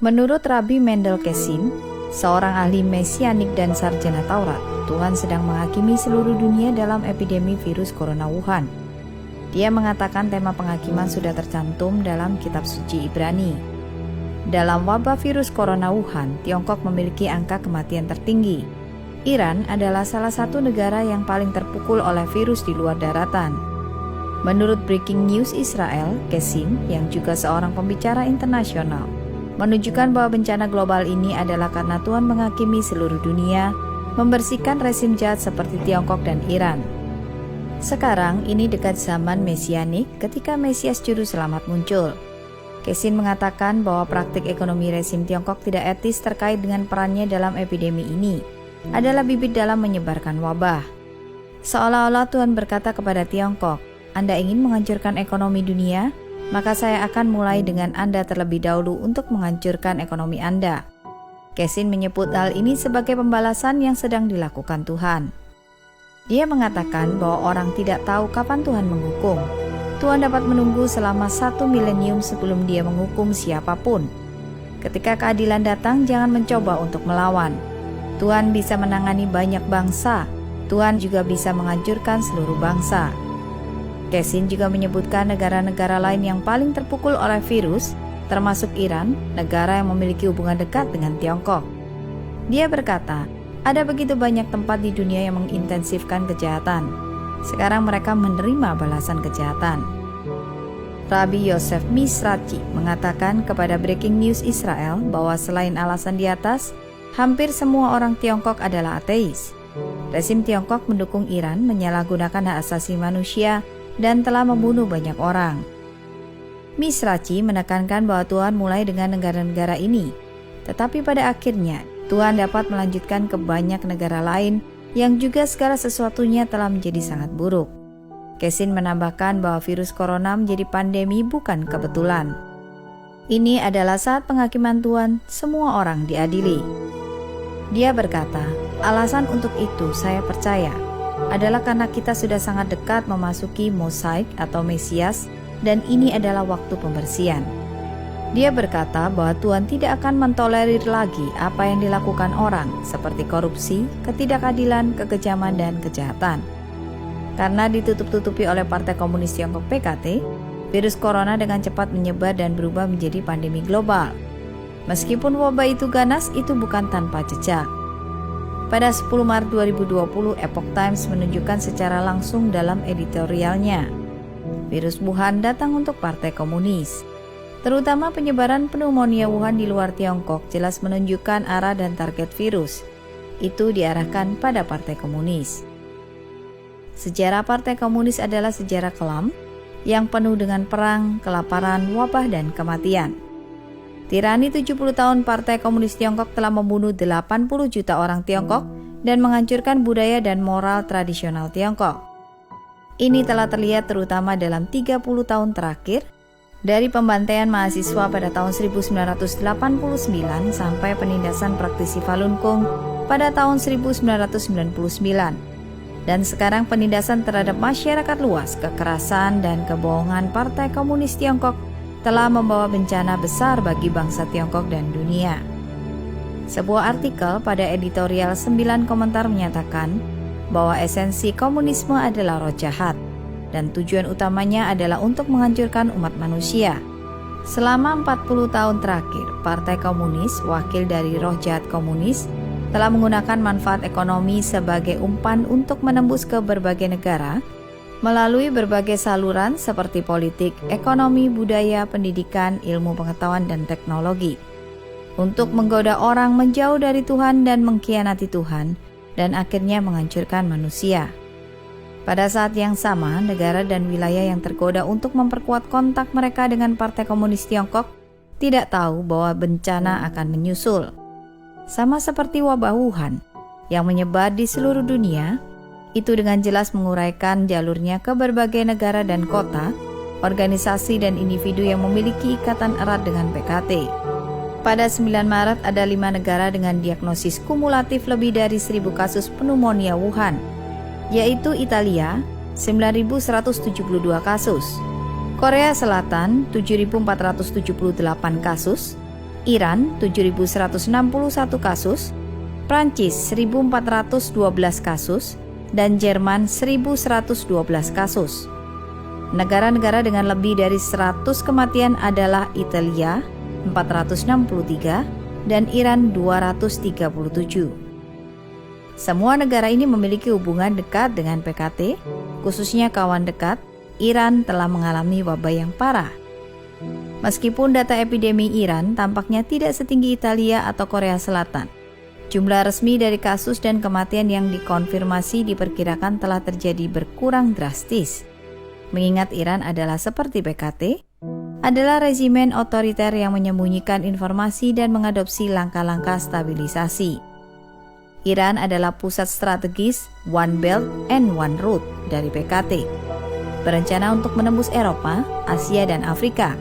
Menurut Rabbi Mendel Kesim, seorang ahli mesianik dan sarjana Taurat, Tuhan sedang menghakimi seluruh dunia dalam epidemi virus corona Wuhan. Dia mengatakan tema penghakiman sudah tercantum dalam kitab suci Ibrani. Dalam wabah virus corona Wuhan, Tiongkok memiliki angka kematian tertinggi. Iran adalah salah satu negara yang paling terpukul oleh virus di luar daratan. Menurut Breaking News Israel, Kesim, yang juga seorang pembicara internasional, menunjukkan bahwa bencana global ini adalah karena Tuhan menghakimi seluruh dunia, membersihkan rezim jahat seperti Tiongkok dan Iran. Sekarang ini dekat zaman mesianik ketika Mesias Juru Selamat muncul. Kesim mengatakan bahwa praktik ekonomi rezim Tiongkok tidak etis terkait dengan perannya dalam epidemi ini adalah bibit dalam menyebarkan wabah. Seolah-olah Tuhan berkata kepada Tiongkok, Anda ingin menghancurkan ekonomi dunia? Maka saya akan mulai dengan Anda terlebih dahulu untuk menghancurkan ekonomi Anda. Kesim menyebut hal ini sebagai pembalasan yang sedang dilakukan Tuhan. Dia mengatakan bahwa orang tidak tahu kapan Tuhan menghukum. Tuhan dapat menunggu selama 1 milenium sebelum Dia menghukum siapapun. Ketika keadilan datang, jangan mencoba untuk melawan. Tuhan bisa menangani banyak bangsa. Tuhan juga bisa menghancurkan seluruh bangsa. Kesim juga menyebutkan negara-negara lain yang paling terpukul oleh virus, termasuk Iran, negara yang memiliki hubungan dekat dengan Tiongkok. Dia berkata, ada begitu banyak tempat di dunia yang mengintensifkan kejahatan. Sekarang mereka menerima balasan kejahatan. Rabbi Yosef Misrachi mengatakan kepada Breaking News Israel bahwa selain alasan di atas, hampir semua orang Tiongkok adalah ateis. Rezim Tiongkok mendukung Iran menyalahgunakan hak asasi manusia dan telah membunuh banyak orang. Misrachi menekankan bahwa Tuhan mulai dengan negara-negara ini, tetapi pada akhirnya Tuhan dapat melanjutkan ke banyak negara lain yang juga segala sesuatunya telah menjadi sangat buruk. Kesim menambahkan bahwa virus corona menjadi pandemi bukan kebetulan. Ini adalah saat penghakiman Tuhan, semua orang diadili. Dia berkata, alasan untuk itu saya percaya adalah karena kita sudah sangat dekat memasuki Mosaik atau Mesias dan ini adalah waktu pembersihan. Dia berkata bahwa Tuhan tidak akan mentolerir lagi apa yang dilakukan orang seperti korupsi, ketidakadilan, kekejaman, dan kejahatan. Karena ditutup-tutupi oleh Partai Komunis Tiongkok PKT, virus corona dengan cepat menyebar dan berubah menjadi pandemi global. Meskipun wabah itu ganas, itu bukan tanpa jejak. Pada 10 Maret 2020, Epoch Times menunjukkan secara langsung dalam editorialnya, virus Wuhan datang untuk Partai Komunis. Terutama penyebaran pneumonia Wuhan di luar Tiongkok jelas menunjukkan arah dan target virus. Itu diarahkan pada Partai Komunis. Sejarah Partai Komunis adalah sejarah kelam yang penuh dengan perang, kelaparan, wabah, dan kematian. Tirani 70 tahun Partai Komunis Tiongkok telah membunuh 80 juta orang Tiongkok dan menghancurkan budaya dan moral tradisional Tiongkok. Ini telah terlihat terutama dalam 30 tahun terakhir, dari pembantaian mahasiswa pada tahun 1989 sampai penindasan praktisi Falun Gong pada tahun 1999. Dan sekarang penindasan terhadap masyarakat luas, kekerasan dan kebohongan Partai Komunis Tiongkok telah membawa bencana besar bagi bangsa Tiongkok dan dunia. Sebuah artikel pada editorial 9 komentar menyatakan bahwa esensi komunisme adalah roh jahat dan tujuan utamanya adalah untuk menghancurkan umat manusia. Selama 40 tahun terakhir, Partai Komunis, wakil dari roh jahat komunis, telah menggunakan manfaat ekonomi sebagai umpan untuk menembus ke berbagai negara melalui berbagai saluran seperti politik, ekonomi, budaya, pendidikan, ilmu pengetahuan, dan teknologi, untuk menggoda orang menjauh dari Tuhan dan mengkhianati Tuhan, dan akhirnya menghancurkan manusia. Pada saat yang sama, negara dan wilayah yang tergoda untuk memperkuat kontak mereka dengan Partai Komunis Tiongkok tidak tahu bahwa bencana akan menyusul. Sama seperti wabah Wuhan yang menyebar di seluruh dunia, itu dengan jelas menguraikan jalurnya ke berbagai negara dan kota, organisasi dan individu yang memiliki ikatan erat dengan PKT. Pada 9 Maret ada 5 negara dengan diagnosis kumulatif lebih dari 1.000 kasus pneumonia Wuhan, yaitu Italia 9.172 kasus, Korea Selatan 7.478 kasus, Iran 7.161 kasus, Prancis 1.412 kasus, dan Jerman 1.112 kasus. Negara-negara dengan lebih dari 100 kematian adalah Italia 463 dan Iran 237. Semua negara ini memiliki hubungan dekat dengan PKT, khususnya kawan dekat. Iran telah mengalami wabah yang parah. Meskipun data epidemi Iran tampaknya tidak setinggi Italia atau Korea Selatan, jumlah resmi dari kasus dan kematian yang dikonfirmasi diperkirakan telah terjadi berkurang drastis. Mengingat Iran adalah seperti PKT, adalah regimen otoriter yang menyembunyikan informasi dan mengadopsi langkah-langkah stabilisasi. Iran adalah pusat strategis One Belt and One Road dari PKT, berencana untuk menembus Eropa, Asia, dan Afrika.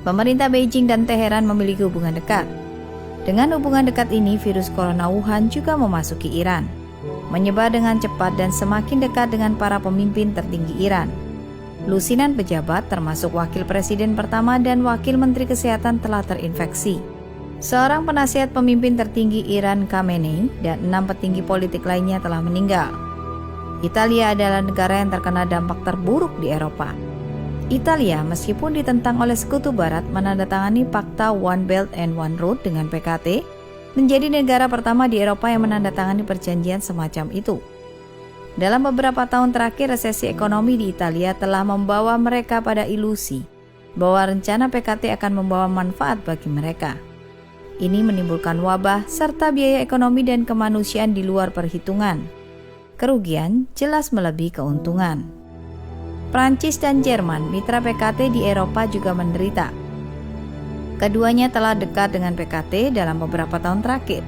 Pemerintah Beijing dan Teheran memiliki hubungan dekat. Dengan hubungan dekat ini, virus corona Wuhan juga memasuki Iran, menyebar dengan cepat dan semakin dekat dengan para pemimpin tertinggi Iran. Lusinan pejabat termasuk wakil presiden pertama dan wakil menteri kesehatan telah terinfeksi. Seorang penasihat pemimpin tertinggi Iran, Khamenei, dan 6 petinggi politik lainnya telah meninggal. Italia adalah negara yang terkena dampak terburuk di Eropa. Italia, meskipun ditentang oleh Sekutu Barat menandatangani Fakta One Belt and One Road dengan PKT, menjadi negara pertama di Eropa yang menandatangani perjanjian semacam itu. Dalam beberapa tahun terakhir, resesi ekonomi di Italia telah membawa mereka pada ilusi bahwa rencana PKT akan membawa manfaat bagi mereka. Ini menimbulkan wabah serta biaya ekonomi dan kemanusiaan di luar perhitungan. Kerugian jelas melebihi keuntungan. Prancis dan Jerman, mitra PKT di Eropa, juga menderita. Keduanya telah dekat dengan PKT dalam beberapa tahun terakhir.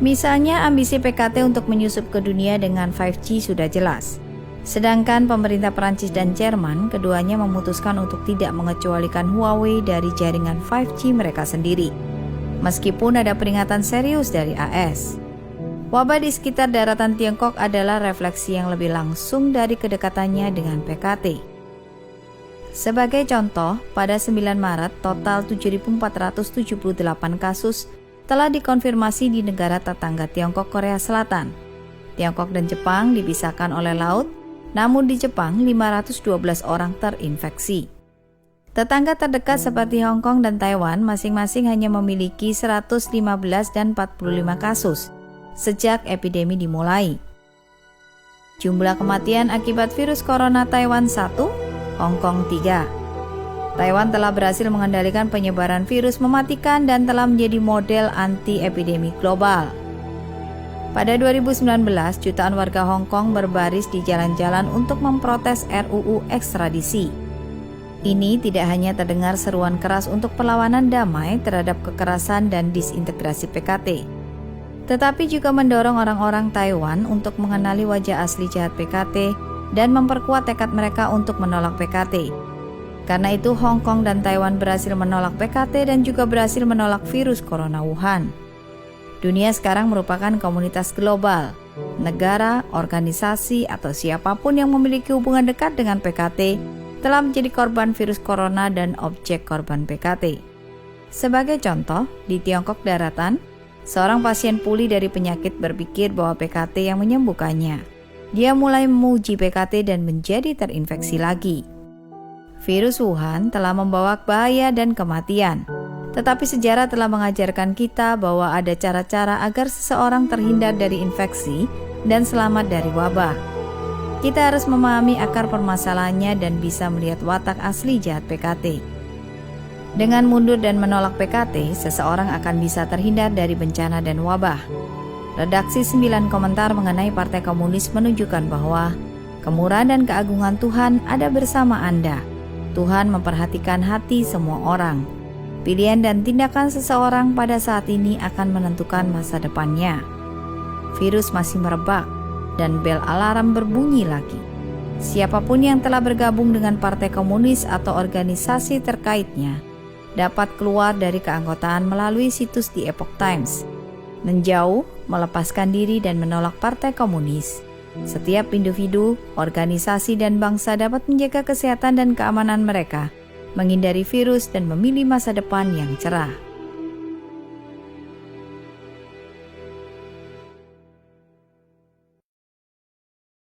Misalnya, ambisi PKT untuk menyusup ke dunia dengan 5G sudah jelas. Sedangkan pemerintah Prancis dan Jerman, keduanya memutuskan untuk tidak mengecualikan Huawei dari jaringan 5G mereka sendiri, meskipun ada peringatan serius dari AS. Wabah di sekitar daratan Tiongkok adalah refleksi yang lebih langsung dari kedekatannya dengan PKT. Sebagai contoh, pada 9 Maret, total 7.478 kasus telah dikonfirmasi di negara tetangga Tiongkok, Korea Selatan. Tiongkok dan Jepang dipisahkan oleh laut, namun di Jepang 512 orang terinfeksi. Tetangga terdekat seperti Hong Kong dan Taiwan masing-masing hanya memiliki 115 dan 45 kasus sejak epidemi dimulai. Jumlah kematian akibat virus corona: Taiwan 1, Hong Kong 3. Taiwan telah berhasil mengendalikan penyebaran virus mematikan dan telah menjadi model anti-epidemi global. Pada 2019, jutaan warga Hong Kong berbaris di jalan-jalan untuk memprotes RUU ekstradisi. Ini tidak hanya terdengar seruan keras untuk perlawanan damai terhadap kekerasan dan disintegrasi PKT, tetapi juga mendorong orang-orang Taiwan untuk mengenali wajah asli jahat PKT dan memperkuat tekad mereka untuk menolak PKT. Karena itu, Hong Kong dan Taiwan berhasil menolak PKT dan juga berhasil menolak virus corona Wuhan. Dunia sekarang merupakan komunitas global. Negara, organisasi, atau siapapun yang memiliki hubungan dekat dengan PKT telah menjadi korban virus corona dan objek korban PKT. Sebagai contoh, di Tiongkok daratan, seorang pasien pulih dari penyakit berpikir bahwa PKT yang menyembuhkannya. Dia mulai memuji PKT dan menjadi terinfeksi lagi. Virus Wuhan telah membawa bahaya dan kematian, tetapi sejarah telah mengajarkan kita bahwa ada cara-cara agar seseorang terhindar dari infeksi dan selamat dari wabah. Kita harus memahami akar permasalahannya dan bisa melihat watak asli jahat PKT. Dengan mundur dan menolak PKT, seseorang akan bisa terhindar dari bencana dan wabah. Redaksi 9 komentar mengenai Partai Komunis menunjukkan bahwa kemurahan dan keagungan Tuhan ada bersama Anda. Tuhan memperhatikan hati semua orang. Pilihan dan tindakan seseorang pada saat ini akan menentukan masa depannya. Virus masih merebak dan bel alarm berbunyi lagi. Siapapun yang telah bergabung dengan Partai Komunis atau organisasi terkaitnya dapat keluar dari keanggotaan melalui situs The Epoch Times, menjauh, melepaskan diri dan menolak Partai Komunis. Setiap individu, organisasi dan bangsa dapat menjaga kesehatan dan keamanan mereka menghindari virus dan memilih masa depan yang cerah.